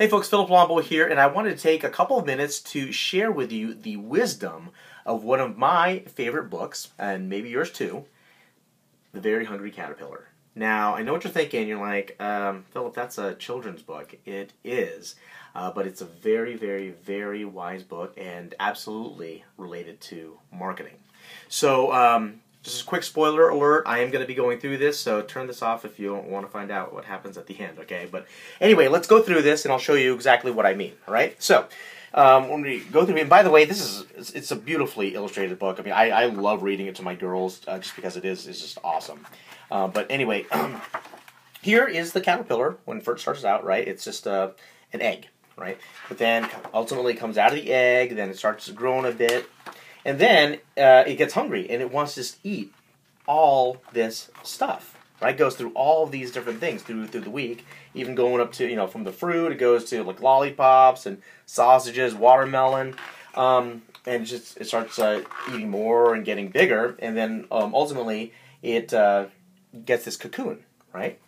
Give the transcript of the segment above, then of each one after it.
Hey folks, Philip Lombo here, and I wanted to take a couple of minutes to share with you the wisdom of one of my favorite books, and maybe yours too, The Very Hungry Caterpillar. Now, I know what you're thinking. You're like, Philip, that's a children's book. It is, but it's a very, very, very wise book and absolutely related to marketing. So, just a quick spoiler alert, I am going to be going through this, so turn this off if you don't want to find out what happens at the end, okay? But anyway, let's go through this and I'll show you exactly what I mean, alright? So, when we go through it, and by the way, it's a beautifully illustrated book. I mean, I love reading it to my girls just because it's just awesome. But anyway, here is the caterpillar when it first starts out, right? It's just an egg, right? But then ultimately it comes out of the egg, then it starts growing a bit, and then it gets hungry and it wants to just eat all this stuff, right? It goes through all of these different things through the week, even going up to, from the fruit, it goes to like lollipops and sausages, watermelon, and it starts eating more and getting bigger, and then ultimately it gets this cocoon, right?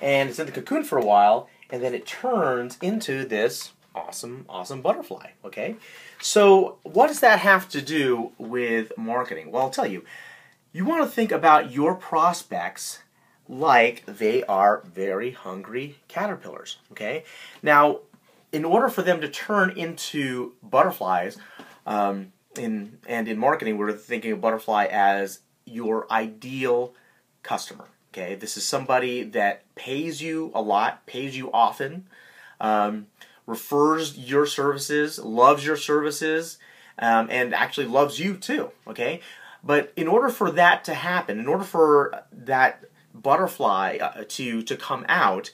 And it's in the cocoon for a while, and then it turns into this awesome butterfly, okay? So what does that have to do with marketing? Well, I'll tell you. You want to think about your prospects like they are very hungry caterpillars, okay? Now, in order for them to turn into butterflies, in marketing, we're thinking of butterfly as your ideal customer, okay? This is somebody that pays you a lot, pays you often, refers your services, loves your services, and actually loves you too, okay? But in order for that to happen, in order for that butterfly to come out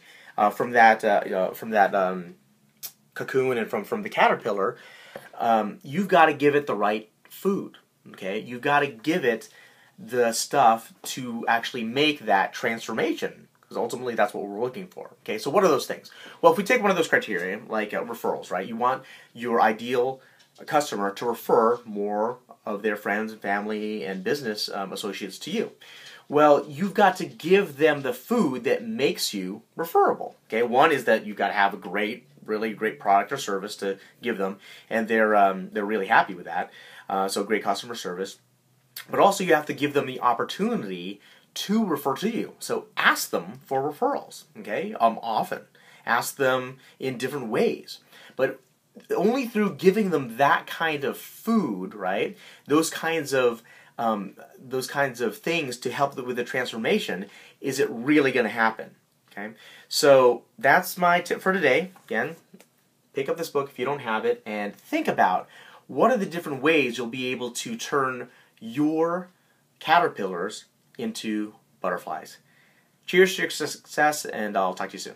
from that cocoon and from the caterpillar, you've got to give it the right food, okay? You've got to give it the stuff to actually make that transformation, because ultimately that's what we're looking for. Okay, so what are those things? Well, if we take one of those criteria, like referrals, right? You want your ideal customer to refer more of their friends and family and business associates to you. Well, you've got to give them the food that makes you referable. Okay, one is that you've got to have a really great product or service to give them, and they're really happy with that. So great customer service. But also you have to give them the opportunity to refer to you. So ask them for referrals, okay? Often. Ask them in different ways. But only through giving them that kind of food, right? Those kinds of things to help them with the transformation, is it really going to happen, okay? So that's my tip for today. Again, pick up this book if you don't have it and think about what are the different ways you'll be able to turn your caterpillars into butterflies. Cheers to your success, and I'll talk to you soon.